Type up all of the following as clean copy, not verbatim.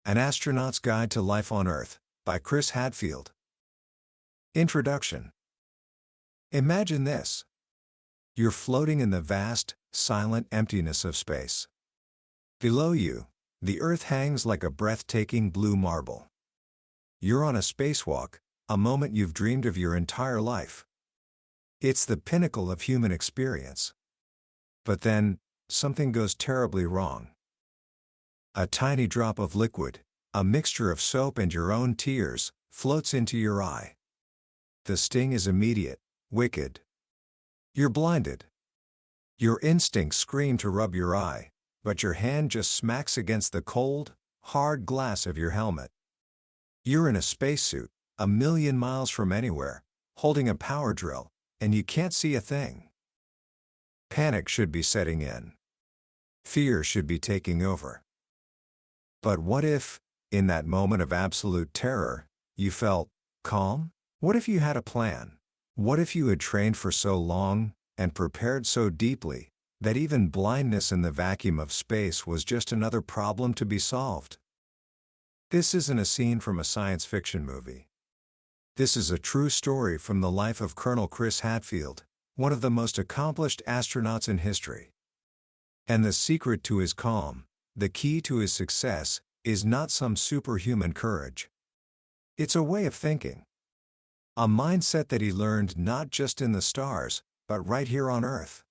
An Astronaut's Guide to Life on Earth, by Chris Hadfield. Introduction. Imagine this. You're floating in the vast, silent emptiness of space. Below you, the Earth hangs like a breathtaking blue marble. You're on a spacewalk, a moment you've dreamed of your entire life. It's the pinnacle of human experience. But then, something goes terribly wrong. A tiny drop of liquid, a mixture of soap and your own tears, floats into your eye. The sting is immediate, wicked. You're blinded. Your instincts scream to rub your eye, but your hand just smacks against the cold, hard glass of your helmet. You're in a spacesuit, a million miles from anywhere, holding a power drill, and you can't see a thing. Panic should be setting in. Fear should be taking over. But what if, in that moment of absolute terror, you felt calm? What if you had a plan? What if you had trained for so long, and prepared so deeply, that even blindness in the vacuum of space was just another problem to be solved? This isn't a scene from a science fiction movie. This is a true story from the life of Colonel Chris Hadfield, one of the most accomplished astronauts in history. And the secret to his calm, the key to his success, is not some superhuman courage. It's a way of thinking. A mindset that he learned not just in the stars, but right here on Earth.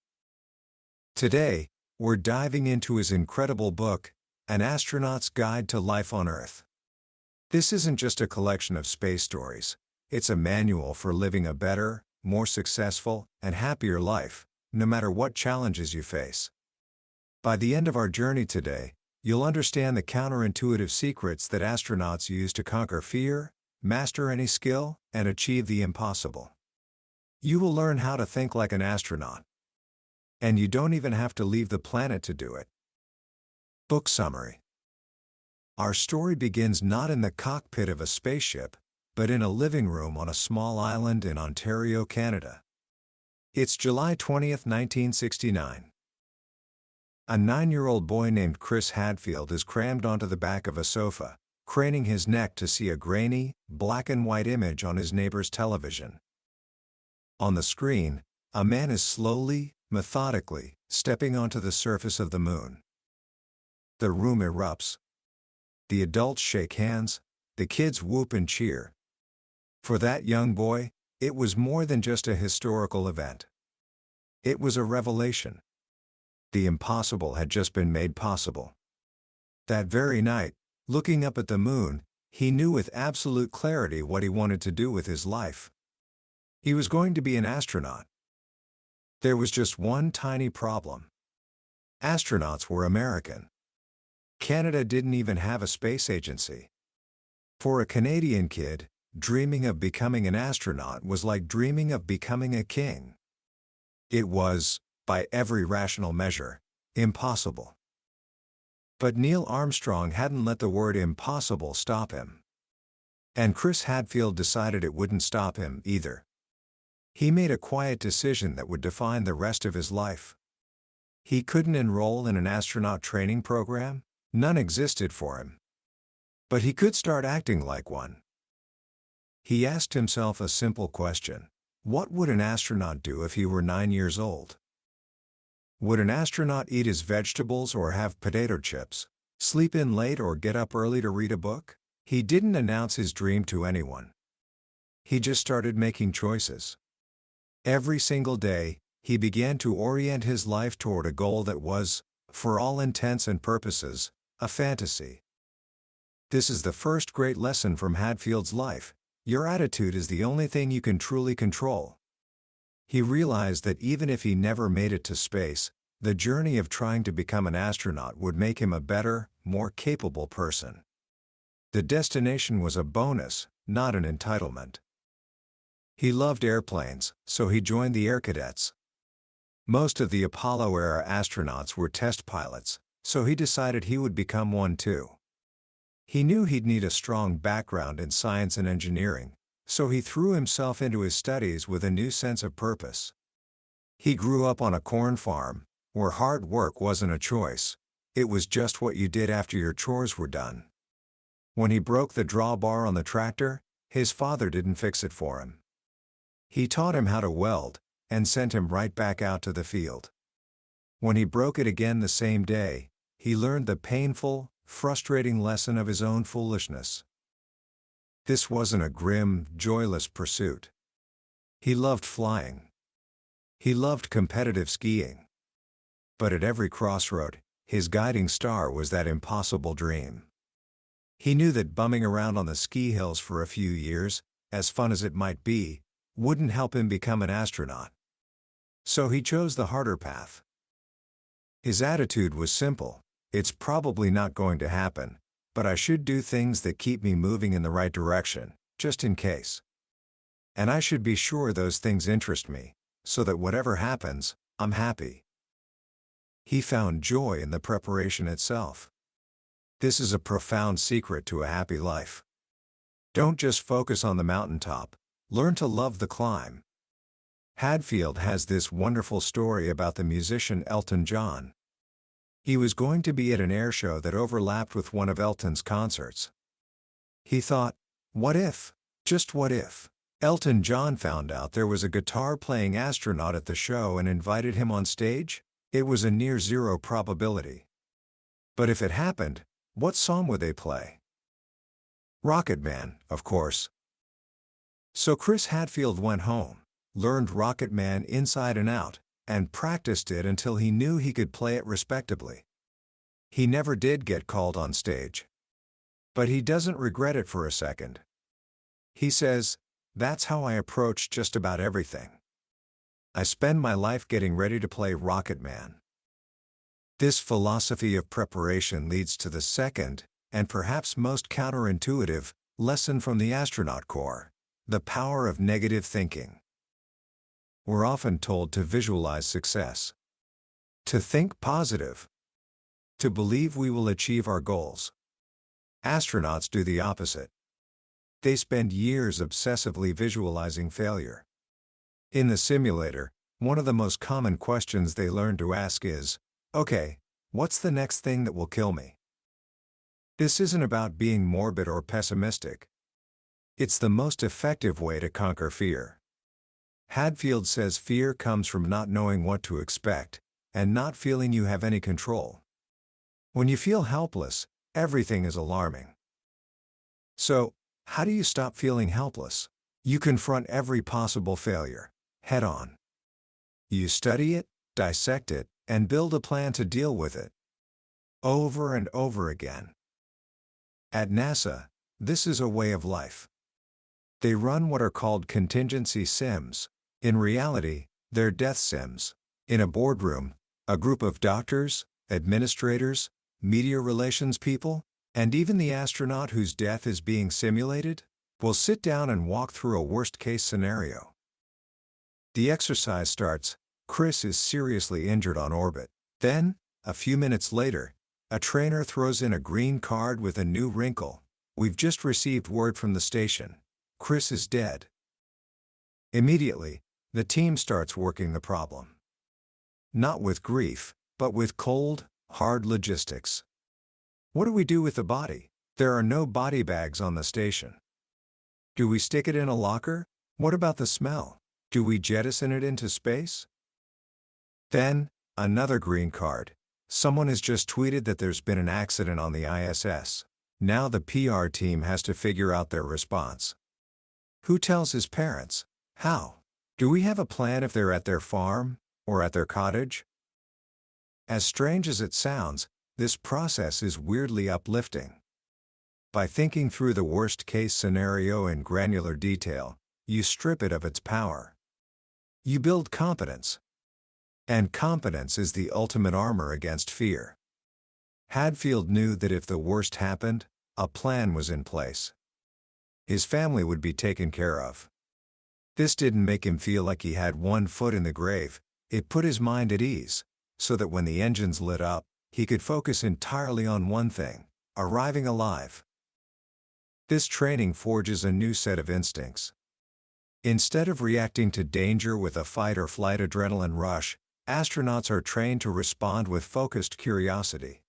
Today, we're diving into his incredible book, An Astronaut's Guide to Life on Earth. This isn't just a collection of space stories, it's a manual for living a better, more successful, and happier life, no matter what challenges you face. By the end of our journey today, you'll understand the counterintuitive secrets that astronauts use to conquer fear, master any skill, and achieve the impossible. You will learn how to think like an astronaut. And you don't even have to leave the planet to do it. Book summary. Our story begins not in the cockpit of a spaceship, but in a living room on a small island in Ontario, Canada. It's July 20th, 1969. A 9-year-old boy named Chris Hadfield is crammed onto the back of a sofa, craning his neck to see a grainy, black-and-white image on his neighbor's television. On the screen, a man is slowly, methodically, stepping onto the surface of the moon. The room erupts. The adults shake hands, the kids whoop and cheer. For that young boy, it was more than just a historical event. It was a revelation. The impossible had just been made possible. That very night, looking up at the moon, he knew with absolute clarity what he wanted to do with his life. He was going to be an astronaut. There was just one tiny problem. Astronauts were American. Canada didn't even have a space agency. For a Canadian kid, dreaming of becoming an astronaut was like dreaming of becoming a king. It was, by every rational measure, impossible. But Neil Armstrong hadn't let the word impossible stop him. And Chris Hadfield decided it wouldn't stop him either. He made a quiet decision that would define the rest of his life. He couldn't enroll in an astronaut training program, none existed for him. But he could start acting like one. He asked himself a simple question: what would an astronaut do if he were 9 years old? Would an astronaut eat his vegetables or have potato chips, sleep in late or get up early to read a book? He didn't announce his dream to anyone. He just started making choices. Every single day, he began to orient his life toward a goal that was, for all intents and purposes, a fantasy. This is the first great lesson from Hadfield's life: your attitude is the only thing you can truly control. He realized that even if he never made it to space, the journey of trying to become an astronaut would make him a better, more capable person. The destination was a bonus, not an entitlement. He loved airplanes, so he joined the Air Cadets. Most of the Apollo-era astronauts were test pilots, so he decided he would become one too. He knew he'd need a strong background in science and engineering, so he threw himself into his studies with a new sense of purpose. He grew up on a corn farm, where hard work wasn't a choice, it was just what you did after your chores were done. When he broke the drawbar on the tractor, his father didn't fix it for him. He taught him how to weld, and sent him right back out to the field. When he broke it again the same day, he learned the painful, frustrating lesson of his own foolishness. This wasn't a grim, joyless pursuit. He loved flying. He loved competitive skiing. But at every crossroad, his guiding star was that impossible dream. He knew that bumming around on the ski hills for a few years, as fun as it might be, wouldn't help him become an astronaut. So he chose the harder path. His attitude was simple: it's probably not going to happen, but I should do things that keep me moving in the right direction, just in case. And I should be sure those things interest me, so that whatever happens, I'm happy. He found joy in the preparation itself. This is a profound secret to a happy life. Don't just focus on the mountaintop, learn to love the climb. Hadfield has this wonderful story about the musician Elton John. He was going to be at an air show that overlapped with one of Elton's concerts. He thought, what if, just what if, Elton John found out there was a guitar-playing astronaut at the show and invited him on stage? It was a near-zero probability. But if it happened, what song would they play? Rocket Man, of course. So Chris Hadfield went home, learned Rocket Man inside and out, and practiced it until he knew he could play it respectably. He never did get called on stage. But he doesn't regret it for a second. He says, "That's how I approach just about everything. I spend my life getting ready to play Rocket Man." This philosophy of preparation leads to the second, and perhaps most counterintuitive, lesson from the astronaut corps: the power of negative thinking. We're often told to visualize success, to think positive, to believe we will achieve our goals. Astronauts do the opposite. They spend years obsessively visualizing failure. In the simulator, one of the most common questions they learn to ask is, okay, what's the next thing that will kill me? This isn't about being morbid or pessimistic. It's the most effective way to conquer fear. Hadfield says fear comes from not knowing what to expect, and not feeling you have any control. When you feel helpless, everything is alarming. So, how do you stop feeling helpless? You confront every possible failure, head on. You study it, dissect it, and build a plan to deal with it. Over and over again. At NASA, this is a way of life. They run what are called contingency sims. In reality, they're death sims. In a boardroom, a group of doctors, administrators, media relations people, and even the astronaut whose death is being simulated, will sit down and walk through a worst-case scenario. The exercise starts. Chris is seriously injured on orbit. Then, a few minutes later, a trainer throws in a green card with a new wrinkle. We've just received word from the station. Chris is dead. Immediately, the team starts working the problem. Not with grief, but with cold, hard logistics. What do we do with the body? There are no body bags on the station. Do we stick it in a locker? What about the smell? Do we jettison it into space? Then, another green card. Someone has just tweeted that there's been an accident on the ISS. Now the PR team has to figure out their response. Who tells his parents? How? Do we have a plan if they're at their farm, or at their cottage? As strange as it sounds, this process is weirdly uplifting. By thinking through the worst-case scenario in granular detail, you strip it of its power. You build competence. And competence is the ultimate armor against fear. Hadfield knew that if the worst happened, a plan was in place. His family would be taken care of. This didn't make him feel like he had one foot in the grave. It put his mind at ease, so that when the engines lit up, he could focus entirely on one thing: arriving alive. This training forges a new set of instincts. Instead of reacting to danger with a fight-or-flight adrenaline rush, astronauts are trained to respond with focused curiosity.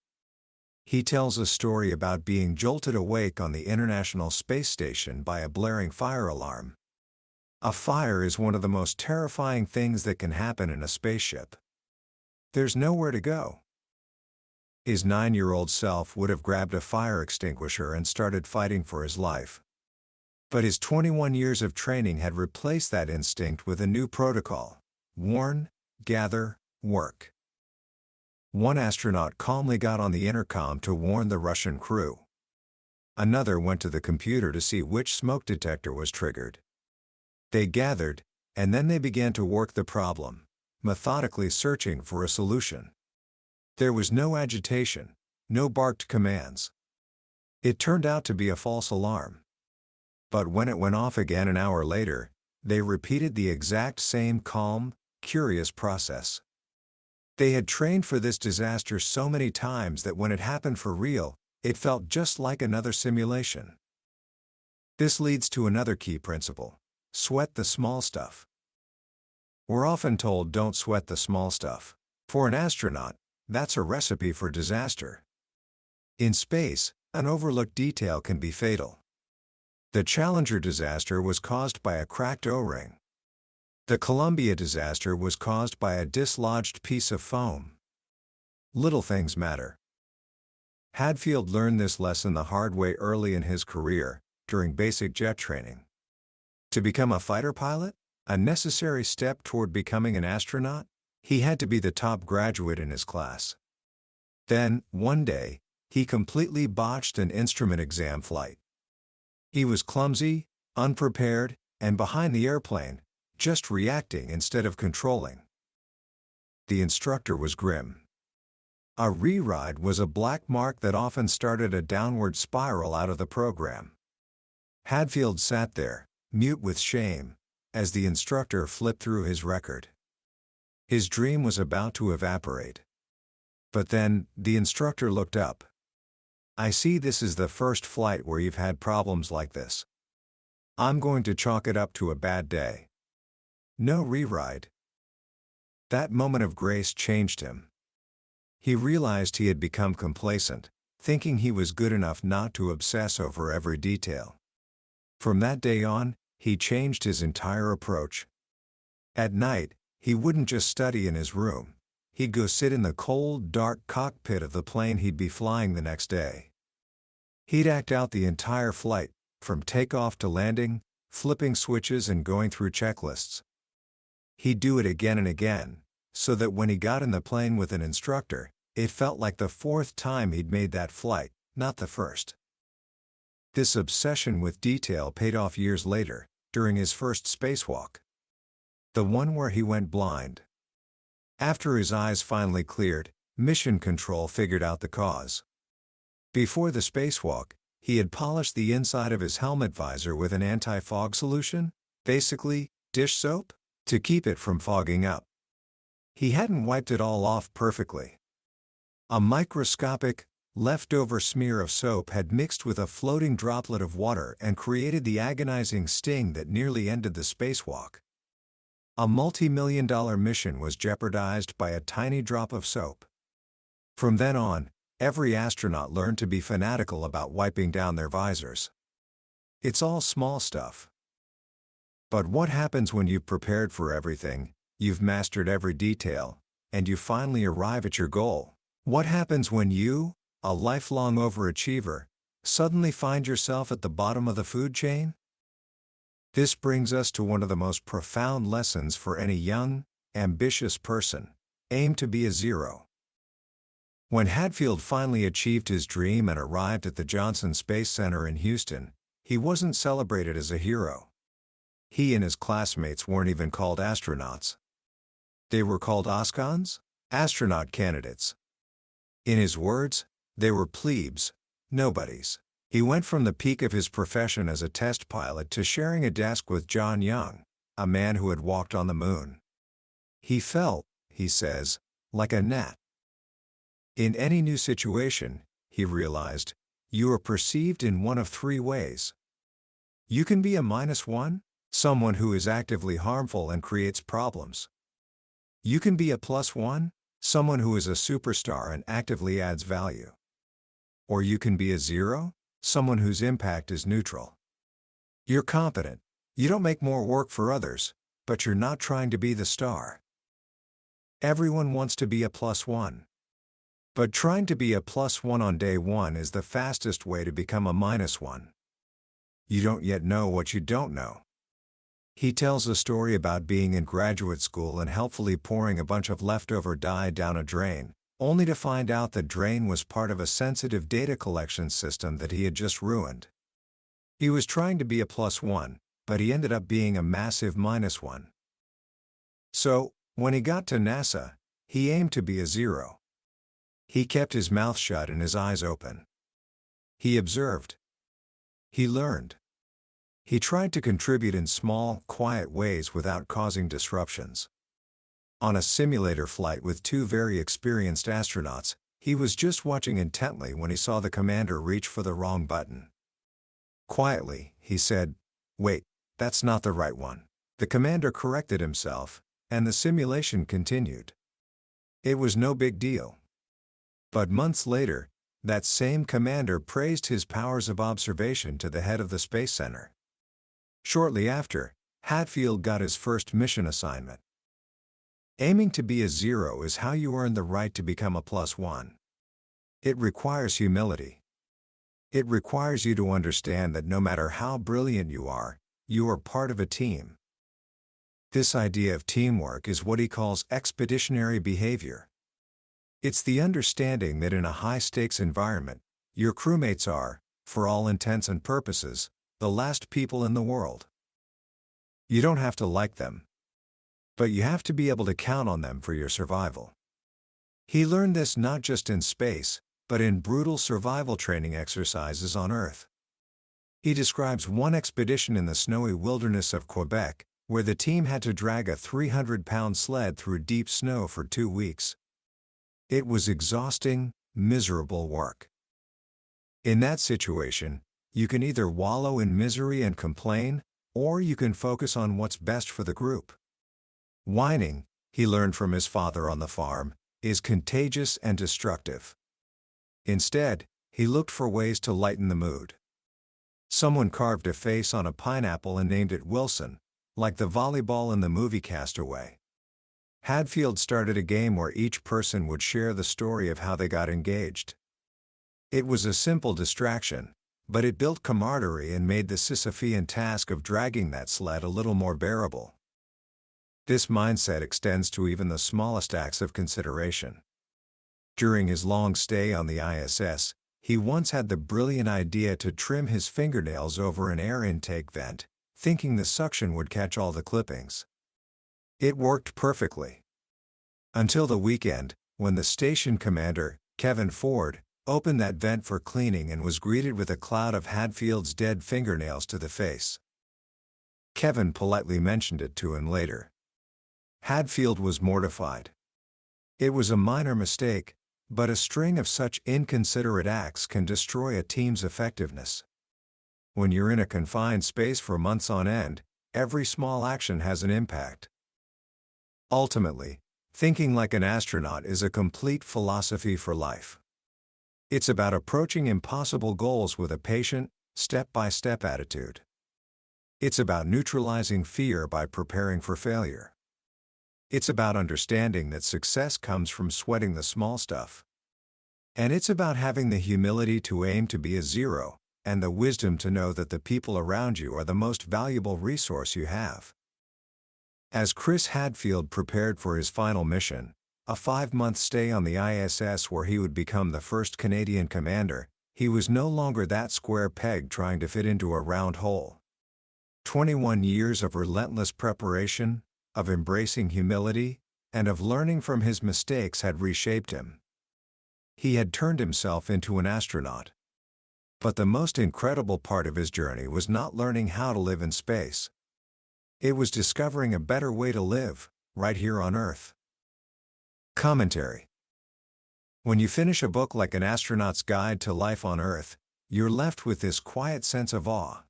He tells a story about being jolted awake on the International Space Station by a blaring fire alarm. A fire is one of the most terrifying things that can happen in a spaceship. There's nowhere to go. His 9-year-old self would have grabbed a fire extinguisher and started fighting for his life. But his 21 years of training had replaced that instinct with a new protocol: warn, gather, work. One astronaut calmly got on the intercom to warn the Russian crew. Another went to the computer to see which smoke detector was triggered. They gathered, and then they began to work the problem, methodically searching for a solution. There was no agitation, no barked commands. It turned out to be a false alarm. But when it went off again an hour later, they repeated the exact same calm, curious process. They had trained for this disaster so many times that when it happened for real, it felt just like another simulation. This leads to another key principle: sweat the small stuff. We're often told don't sweat the small stuff. For an astronaut, that's a recipe for disaster. In space, an overlooked detail can be fatal. The Challenger disaster was caused by a cracked O-ring. The Columbia disaster was caused by a dislodged piece of foam. Little things matter. Hadfield learned this lesson the hard way early in his career, during basic jet training. To become a fighter pilot, a necessary step toward becoming an astronaut, he had to be the top graduate in his class. Then, one day, he completely botched an instrument exam flight. He was clumsy, unprepared, and behind the airplane, just reacting instead of controlling. The instructor was grim. A re-ride was a black mark that often started a downward spiral out of the program. Hadfield sat there, mute with shame, as the instructor flipped through his record. His dream was about to evaporate. But then, the instructor looked up. "I see this is the first flight where you've had problems like this. I'm going to chalk it up to a bad day. No re-ride." That moment of grace changed him. He realized he had become complacent, thinking he was good enough not to obsess over every detail. From that day on, he changed his entire approach. At night, he wouldn't just study in his room. He'd go sit in the cold, dark cockpit of the plane he'd be flying the next day. He'd act out the entire flight, from takeoff to landing, flipping switches and going through checklists. He'd do it again and again, so that when he got in the plane with an instructor, it felt like the fourth time he'd made that flight, not the first. This obsession with detail paid off years later, during his first spacewalk. The one where he went blind. After his eyes finally cleared, Mission Control figured out the cause. Before the spacewalk, he had polished the inside of his helmet visor with an anti-fog solution, basically, dish soap, to keep it from fogging up. He hadn't wiped it all off perfectly. A microscopic, leftover smear of soap had mixed with a floating droplet of water and created the agonizing sting that nearly ended the spacewalk. A multi-million-dollar mission was jeopardized by a tiny drop of soap. From then on, every astronaut learned to be fanatical about wiping down their visors. It's all small stuff. But what happens when you've prepared for everything, you've mastered every detail, and you finally arrive at your goal? What happens when you, a lifelong overachiever, suddenly find yourself at the bottom of the food chain? This brings us to one of the most profound lessons for any young, ambitious person: aim to be a zero. When Hadfield finally achieved his dream and arrived at the Johnson Space Center in Houston, he wasn't celebrated as a hero. He and his classmates weren't even called astronauts. They were called OSCONs, astronaut candidates. In his words, they were plebes, nobodies. He went from the peak of his profession as a test pilot to sharing a desk with John Young, a man who had walked on the moon. He felt, he says, like a gnat. In any new situation, he realized, you are perceived in one of three ways. You can be a -1, someone who is actively harmful and creates problems. You can be a +1, someone who is a superstar and actively adds value. Or you can be a zero, someone whose impact is neutral. You're competent. You don't make more work for others, but you're not trying to be the star. Everyone wants to be a +1. But trying to be a +1 on day one is the fastest way to become a -1. You don't yet know what you don't know. He tells a story about being in graduate school and helpfully pouring a bunch of leftover dye down a drain, only to find out the drain was part of a sensitive data collection system that he had just ruined. He was trying to be a +1, but he ended up being a massive -1. So, when he got to NASA, he aimed to be a 0. He kept his mouth shut and his eyes open. He observed. He learned. He tried to contribute in small, quiet ways without causing disruptions. On a simulator flight with two very experienced astronauts, he was just watching intently when he saw the commander reach for the wrong button. Quietly, he said, "Wait, that's not the right one." The commander corrected himself, and the simulation continued. It was no big deal. But months later, that same commander praised his powers of observation to the head of the Space Center. Shortly after, Hadfield got his first mission assignment. Aiming to be a 0 is how you earn the right to become a +1. It requires humility. It requires you to understand that no matter how brilliant you are part of a team. This idea of teamwork is what he calls expeditionary behavior. It's the understanding that in a high-stakes environment, your crewmates are, for all intents and purposes, the last people in the world. You don't have to like them, but you have to be able to count on them for your survival. He learned this not just in space, but in brutal survival training exercises on Earth. He describes one expedition in the snowy wilderness of Quebec, where the team had to drag a 300-pound sled through deep snow for 2 weeks. It was exhausting, miserable work. In that situation, you can either wallow in misery and complain, or you can focus on what's best for the group. Whining, he learned from his father on the farm, is contagious and destructive. Instead, he looked for ways to lighten the mood. Someone carved a face on a pineapple and named it Wilson, like the volleyball in the movie Castaway. Hadfield started a game where each person would share the story of how they got engaged. It was a simple distraction, but it built camaraderie and made the Sisyphean task of dragging that sled a little more bearable. This mindset extends to even the smallest acts of consideration. During his long stay on the ISS, he once had the brilliant idea to trim his fingernails over an air intake vent, thinking the suction would catch all the clippings. It worked perfectly. Until the weekend, when the station commander, Kevin Ford, opened that vent for cleaning and was greeted with a cloud of Hadfield's dead fingernails to the face. Kevin politely mentioned it to him later. Hadfield was mortified. It was a minor mistake, but a string of such inconsiderate acts can destroy a team's effectiveness. When you're in a confined space for months on end, every small action has an impact. Ultimately, thinking like an astronaut is a complete philosophy for life. It's about approaching impossible goals with a patient, step-by-step attitude. It's about neutralizing fear by preparing for failure. It's about understanding that success comes from sweating the small stuff. And it's about having the humility to aim to be a 0, and the wisdom to know that the people around you are the most valuable resource you have. As Chris Hadfield prepared for his final mission, a 5-month stay on the ISS where he would become the first Canadian commander, he was no longer that square peg trying to fit into a round hole. 21 years of relentless preparation, of embracing humility, and of learning from his mistakes had reshaped him. He had turned himself into an astronaut. But the most incredible part of his journey was not learning how to live in space. It was discovering a better way to live, right here on Earth. Commentary. When you finish a book like An Astronaut's Guide to Life on Earth, you're left with this quiet sense of awe.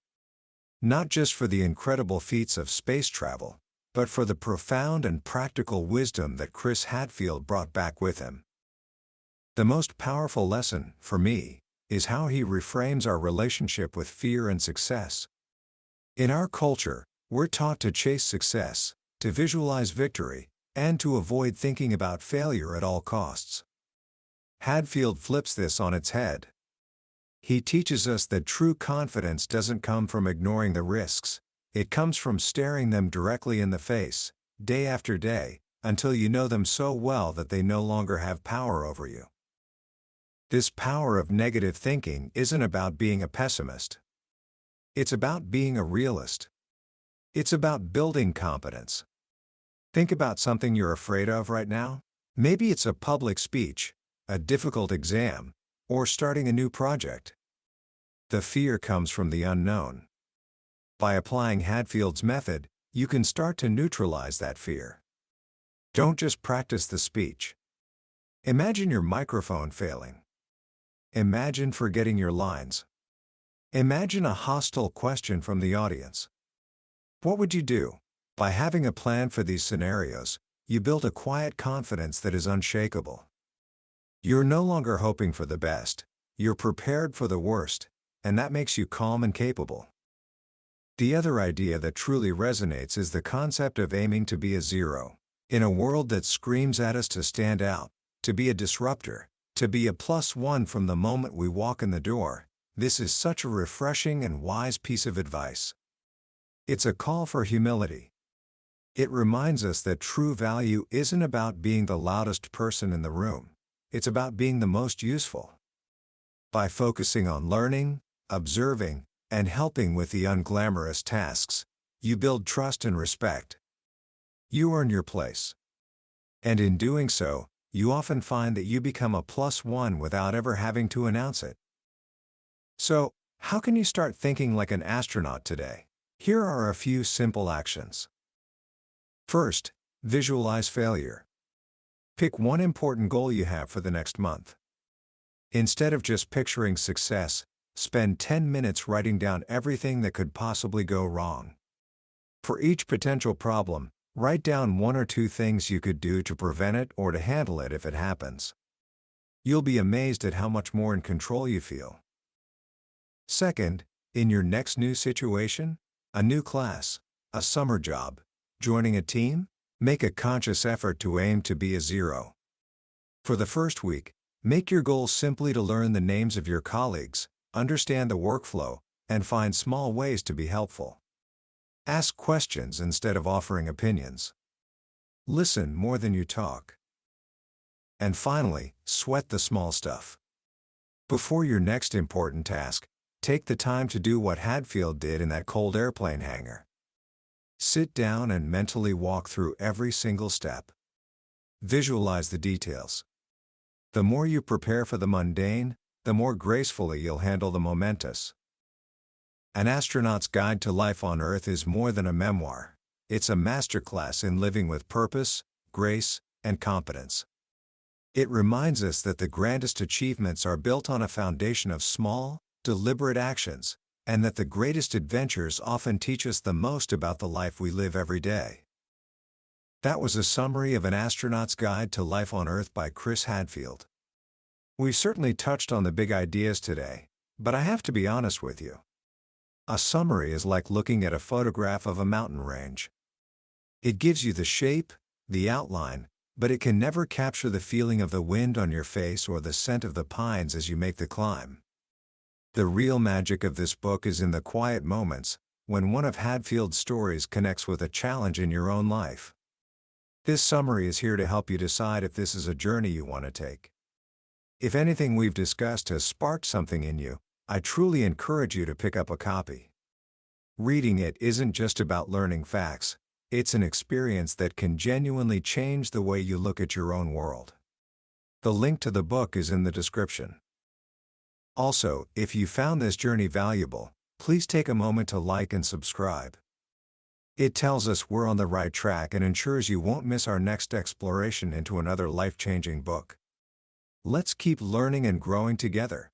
Not just for the incredible feats of space travel, but for the profound and practical wisdom that Chris Hadfield brought back with him. The most powerful lesson, for me, is how he reframes our relationship with fear and success. In our culture, we're taught to chase success, to visualize victory, and to avoid thinking about failure at all costs. Hadfield flips this on its head. He teaches us that true confidence doesn't come from ignoring the risks, it comes from staring them directly in the face, day after day, until you know them so well that they no longer have power over you. This power of negative thinking isn't about being a pessimist. It's about being a realist. It's about building competence. Think about something you're afraid of right now. Maybe it's a public speech, a difficult exam, or starting a new project. The fear comes from the unknown. By applying Hadfield's method, you can start to neutralize that fear. Don't just practice the speech. Imagine your microphone failing. Imagine forgetting your lines. Imagine a hostile question from the audience. What would you do? By having a plan for these scenarios, you build a quiet confidence that is unshakable. You're no longer hoping for the best, you're prepared for the worst, and that makes you calm and capable. The other idea that truly resonates is the concept of aiming to be a zero. In a world that screams at us to stand out, to be a disruptor, to be a +1 from the moment we walk in the door, this is such a refreshing and wise piece of advice. It's a call for humility. It reminds us that true value isn't about being the loudest person in the room, it's about being the most useful. By focusing on learning, observing, and helping with the unglamorous tasks, you build trust and respect. You earn your place. And in doing so, you often find that you become a +1 without ever having to announce it. So, how can you start thinking like an astronaut today? Here are a few simple actions. First, visualize failure. Pick one important goal you have for the next month. Instead of just picturing success, spend 10 minutes writing down everything that could possibly go wrong. For each potential problem, write down 1 or 2 things you could do to prevent it or to handle it if it happens. You'll be amazed at how much more in control you feel. Second, in your next new situation, a new class, a summer job, joining a team, make a conscious effort to aim to be a zero. For the first week, make your goal simply to learn the names of your colleagues, understand the workflow, and find small ways to be helpful. Ask questions instead of offering opinions. Listen more than you talk. And finally, sweat the small stuff. Before your next important task, take the time to do what Hadfield did in that cold airplane hangar. Sit down and mentally walk through every single step. Visualize the details. The more you prepare for the mundane, the more gracefully you'll handle the momentous. An Astronaut's Guide to Life on Earth is more than a memoir. It's a masterclass in living with purpose, grace, and competence. It reminds us that the grandest achievements are built on a foundation of small, deliberate actions, and that the greatest adventures often teach us the most about the life we live every day. That was a summary of An Astronaut's Guide to Life on Earth by Chris Hadfield. We've certainly touched on the big ideas today, but I have to be honest with you. A summary is like looking at a photograph of a mountain range. It gives you the shape, the outline, but it can never capture the feeling of the wind on your face or the scent of the pines as you make the climb. The real magic of this book is in the quiet moments, when one of Hadfield's stories connects with a challenge in your own life. This summary is here to help you decide if this is a journey you want to take. If anything we've discussed has sparked something in you, I truly encourage you to pick up a copy. Reading it isn't just about learning facts, it's an experience that can genuinely change the way you look at your own world. The link to the book is in the description. Also, if you found this journey valuable, please take a moment to like and subscribe. It tells us we're on the right track and ensures you won't miss our next exploration into another life-changing book. Let's keep learning and growing together.